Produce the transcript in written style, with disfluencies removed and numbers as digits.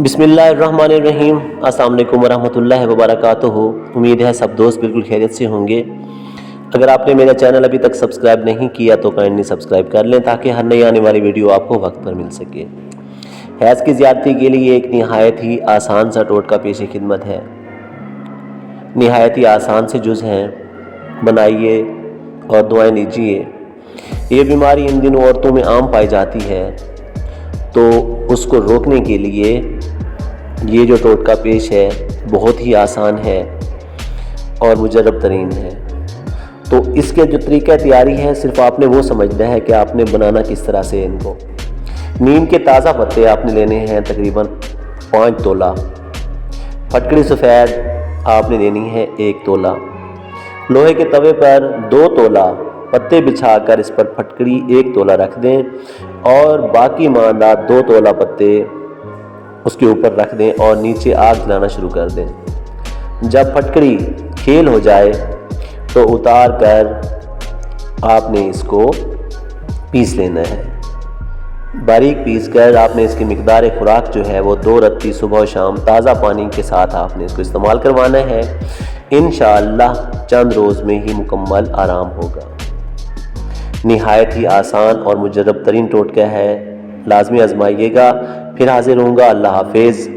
بسم اللہ الرحمن الرحیم۔ السلام علیکم ورحمۃ اللہ وبرکاتہ۔ امید ہے سب دوست بالکل خیریت سے ہوں گے۔ اگر آپ نے میرا چینل ابھی تک سبسکرائب نہیں کیا تو کائنڈلی سبسکرائب کر لیں تاکہ ہر نئی آنے والی ویڈیو آپ کو وقت پر مل سکے۔ حیض کی زیادتی کے لیے ایک نہایت ہی آسان سا ٹوٹکا پیش خدمت ہے۔ نہایت ہی آسان سے جز ہیں، بنائیے اور دعائیں لیجیے۔ یہ بیماری ان دنوں عورتوں میں عام پائی جاتی ہے، تو اس کو روکنے کے لیے یہ جو ٹوٹکا پیش ہے بہت ہی آسان ہے اور مجرب ترین ہے۔ تو اس کے جو طریقہ تیاری ہے صرف آپ نے وہ سمجھنا ہے کہ آپ نے بنانا کس طرح سے ان کو۔ نیم کے تازہ پتے آپ نے لینے ہیں تقریباً 5 تولہ۔ پھٹکڑی سفید آپ نے لینی ہے 1 تولہ۔ لوہے کے توے پر 2 تولہ پتے بچھا کر اس پر پھٹکڑی 1 تولہ رکھ دیں اور باقی ماندہ 2 تولہ پتے اس کے اوپر رکھ دیں اور نیچے آگ جلانا شروع کر دیں۔ جب پھٹکڑی کھیل ہو جائے تو اتار کر آپ نے اس کو پیس لینا ہے۔ باریک پیس کر آپ نے اس کی مقدار خوراک جو ہے وہ 2 رتی صبح و شام تازہ پانی کے ساتھ آپ نے اس کو استعمال کروانا ہے۔ انشاءاللہ چند روز میں ہی مکمل آرام ہوگا۔ نہایت ہی آسان اور مجرب ترین ٹوٹکا ہے، لازمی آزمائیے گا۔ پھر حاضر ہوں گا۔ اللہ حافظ۔